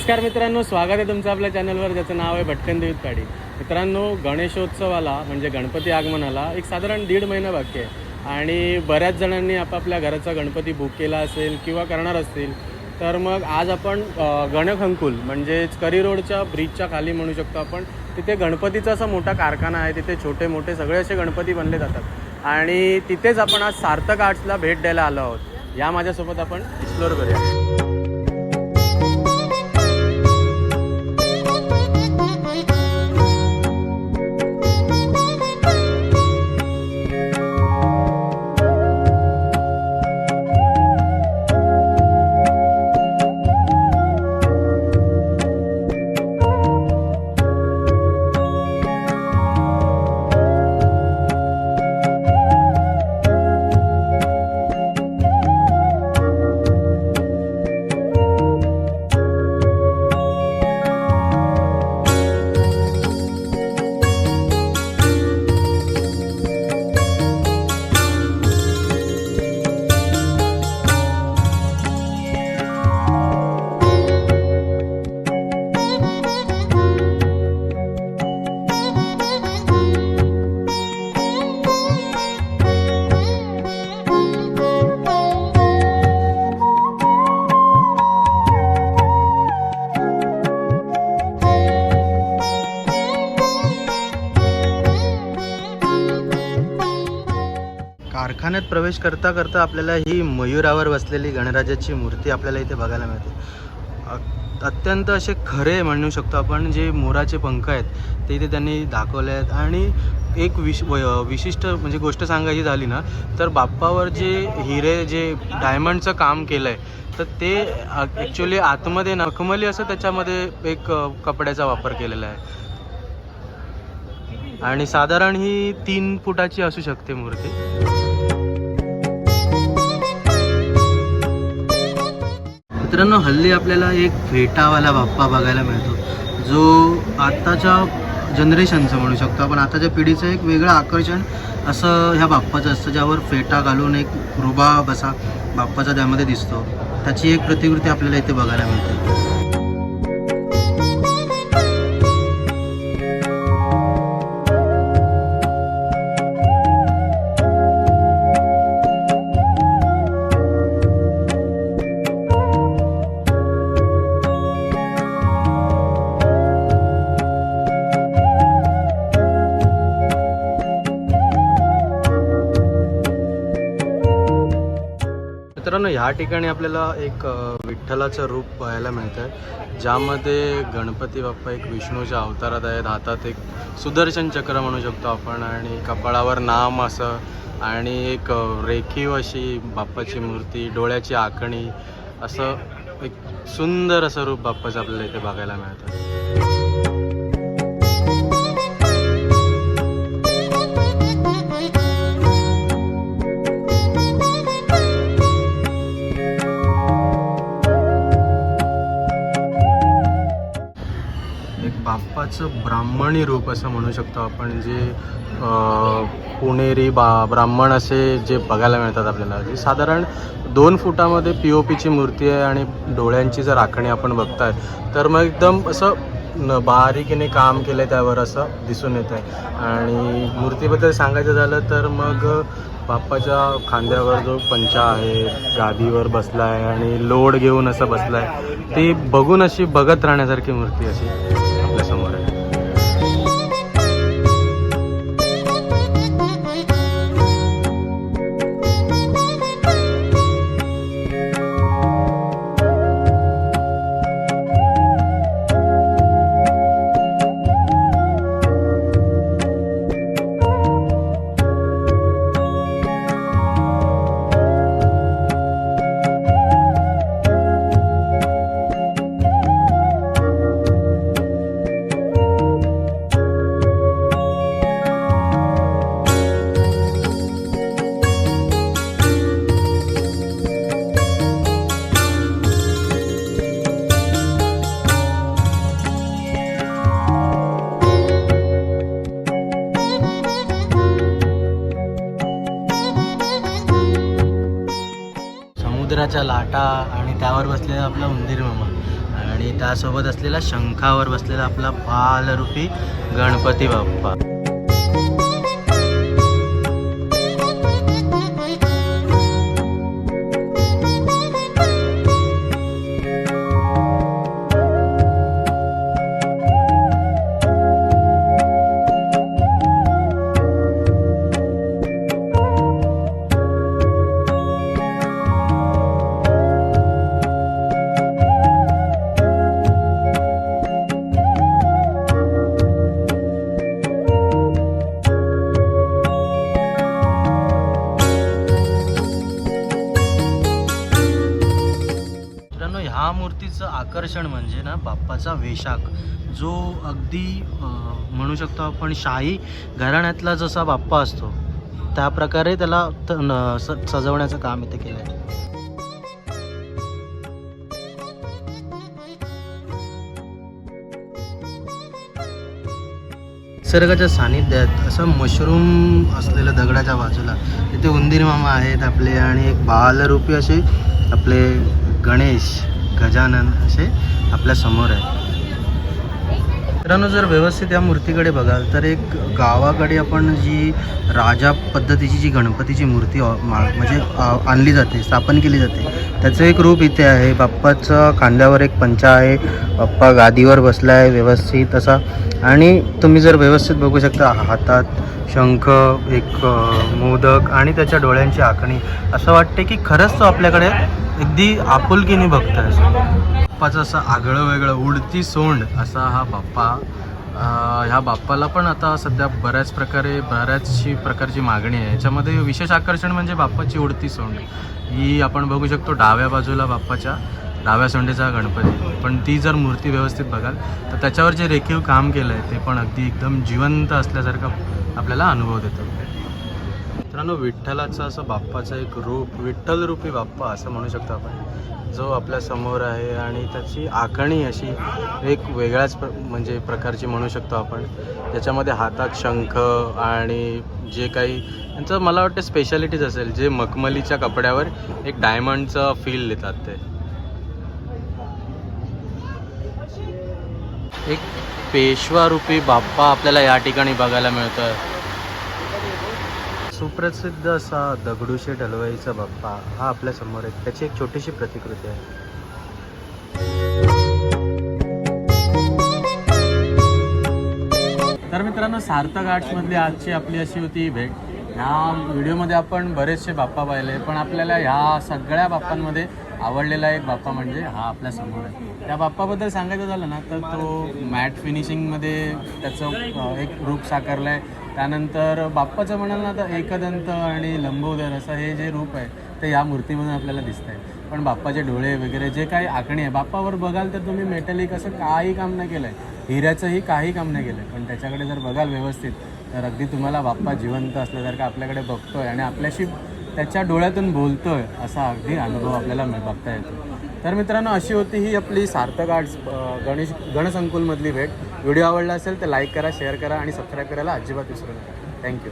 नमस्कार मित्रांनो, स्वागत आहे तुमचं आपल्या चॅनलवर ज्याचं नाव आहे भटकन देवीत काढी. मित्रांनो, गणेशोत्सवाला म्हणजे गणपती आगमनाला एक साधारण 1.5 महिना बाकी आहे आणि बऱ्याच जणांनी आपापल्या घराचा गणपती बुक केला असेल किंवा करणार असतील. तर मग आज आपण गणसंकुल म्हणजेच करी रोडच्या ब्रिजच्या खाली म्हणू शकतो आपण, तिथे गणपतीचा असा मोठा कारखाना आहे. तिथे छोटे मोठे सगळे असे गणपती बनले जातात आणि तिथेच आपण आज सार्थक आर्ट्सला भेट द्यायला आलो आहोत. या माझ्यासोबत आपण एक्सप्लोर करूया. कारखान्यात प्रवेश करता करता आपल्याला ही मयूरावर बसलेली गणराजाची मूर्ती आपल्याला इथे बघायला मिळते. अत्यंत असे खरे म्हणू शकतो आपण, जे मोराचे पंख आहेत ते इथे त्यांनी दाखवले आहेत. आणि एक विशिष्ट म्हणजे गोष्ट सांगायची झाली ना, तर बाप्पावर जे हिरे जे डायमंडचं काम केलं आहे, तर ते ॲक्च्युली आतमध्ये नखमली असं त्याच्यामध्ये एक कपड्याचा वापर केलेला आहे. आणि साधारण ही 3 फुटाची असू शकते मूर्ती. मित्रांनो, हल्ली आपल्याला एक फेटावाला बाप्पा बघायला मिळतो, जो आत्ताच्या जनरेशनचं म्हणू शकतो आपण, आताच्या पिढीचं एक वेगळं आकर्षण असं ह्या बाप्पाचं असतं, ज्यावर फेटा घालून एक रुबाब असा बाप्पाचा त्यामध्ये दिसतो. त्याची एक प्रतिकृती आपल्याला इथे बघायला मिळते. मित्रांनो, ह्या ठिकाणी आपल्याला एक विठ्ठलाचं रूप पाहायला मिळतं आहे, ज्यामध्ये गणपती बाप्पा एक विष्णूच्या अवतारात आहेत. हातात एक सुदर्शन चक्र म्हणू शकतो आपण, आणि कपाळावर नाम असं, आणि एक रेखीव अशी बाप्पाची मूर्ती, डोळ्याची आखणी, असं एक सुंदर असं रूप बाप्पाचं आपल्याला इथे बघायला मिळतं. बाप्पाचं ब्राह्मणी रूप असं म्हणू शकतो आपण, जे पुणेरी ब्राह्मण असे जे बघायला मिळतात आपल्याला, जी साधारण 2 फुटामध्ये POPची मूर्ती आहे. आणि डोळ्यांची जर आखणी आपण बघताय तर मग एकदम असं बारीकीने काम केलं आहे त्यावर असं दिसून येत आहे. आणि मूर्तीबद्दल सांगायचं झालं तर मग बाप्पाच्या खांद्यावर जो पंचा आहे, गादीवर बसला आहे आणि लोड घेऊन असं बसला आहे, ती बघून अशी बघत राहण्यासारखी मूर्ती अशी आपल्यासमोर आहे. समुद्राच्या लाटा आणि त्यावर बसलेला आपला उंदीर मामा आणि त्यासोबत असलेला शंखावर बसलेला आपला बालरूपी गणपती बाप्पा. ह्या मूर्तीचं आकर्षण म्हणजे ना बाप्पाचा वेशाख, जो अगदी म्हणू शकतो आपण शाही घराण्यातला जसा बाप्पा असतो त्या प्रकारे त्याला सजवण्याचं काम इथे केलं आहे. निसर्गाच्या सानिध्यात असं मशरूम असलेलं दगडाच्या बाजूला इथे उंदीर मामा आहेत आपले आणि एक बालरूपी असे आपले गणेश गजानन असे आपल्या समोर आहे. मित्रांनो, जर व्यवस्थित या मूर्तीकडे बघाल तर एक गावाकडे आपण जी राजा पद्धतीची जी गणपतीची मूर्ती म्हणजे आणली जाते, स्थापन केली जाते, त्याचं एक रूप इथे आहे. बाप्पाचं खांद्यावर एक पंचा आहे, बाप्पा गादीवर बसला आहे व्यवस्थित असा, आणि तुम्ही जर व्यवस्थित बघू शकता हातात शंख, एक मोदक आणि त्याच्या डोळ्यांची आखणी. असं वाटते की खरंच तो आपल्याकडे अगदी आपुलकीने बघतोय. बाप्पाचं असं आगळं वेगळं उडती सोंड असा हा बाप्पा. ह्या बाप्पाला पण आता सध्या बऱ्याचशी प्रकारची मागणी आहे. याच्यामध्ये विशेष आकर्षण म्हणजे बाप्पाची उडती सोंड. ही आपण बघू शकतो डाव्या बाजूला बाप्पाच्या डाव्या सोंडेचा गणपती. पण ती जर मूर्ती व्यवस्थित बघाल तर त्याच्यावर जे रेखीव काम केलं आहे ते पण अगदी एकदम जिवंत असल्यासारखं आपल्याला अनुभव देतो. मित्रांनो, विठ्ठलाचं असं बाप्पाचं एक रूप, विठ्ठलरूपी बाप्पा असं म्हणू शकतो आपण, जो आपल्या समोर आहे आणि त्याची आखणी अशी एक वेगळ्याच म्हणजे प्रकारची म्हणू शकतो आपण. त्याच्यामध्ये हातात शंख आणि जे काही त्यांचं मला वाटतं स्पेशालिटीज असेल, जे मखमलीच्या कपड्यावर एक डायमंडचं फील देतात ते. एक पेशवारूपी बाप्पा आपल्याला या ठिकाणी बघायला मिळतोय. सुप्रसिद्ध असा दगडूशेठ हलवाईचा बाप्पा हा आपल्या समोर आहे. त्याची एक छोटीशी प्रतिकृती आहे. तर मित्रांनो, सार्थक आर्ट्समधली आजची आपली अशी होती भेट. ह्या व्हिडिओमध्ये आपण बरेचसे बाप्पा पाहिले, पण आपल्याला ह्या सगळ्या बाप्पांमध्ये आवडलेला एक बाप्पा म्हणजे हा आपल्या समोर आहे. त्या बाप्पाबद्दल सांगायचं झालं ना तर तो मॅट फिनिशिंगमध्ये त्याचं एक रूप साकारलं आहे. त्यानंतर बाप्पाचं म्हणाल ना तर एकदंत आणि लंबोदर असं हे जे रूप आहे ते या मूर्तीमधून आपल्याला दिसतं आहे. पण बाप्पाचे डोळे वगैरे जे काही आखणी आहे बाप्पावर बघाल तर तुम्ही मेटॅलिक असं काही काम नाही केलं आहे, हिऱ्याचंही काही काम नाही केलं आहे. पण त्याच्याकडे जर बघाल व्यवस्थित तर अगदी तुम्हाला बाप्पा जिवंत असल्यासारखं आपल्याकडे बघतो आहे आणि आपल्याशी त्याच्या डोळ्यातून बोलतो आहे असा अगदी अनुभव आपल्याला बघता येतो. तर मित्रांनो, अशी होती ही आपली सार्थक आर्ट्स गणसंकुलमधली भेट. व्हिडिओ आवडला असेल तर लाईक करा, शेअर करा आणि सबस्क्राईब करायला अजिबात विसरू नका. थँक्यू.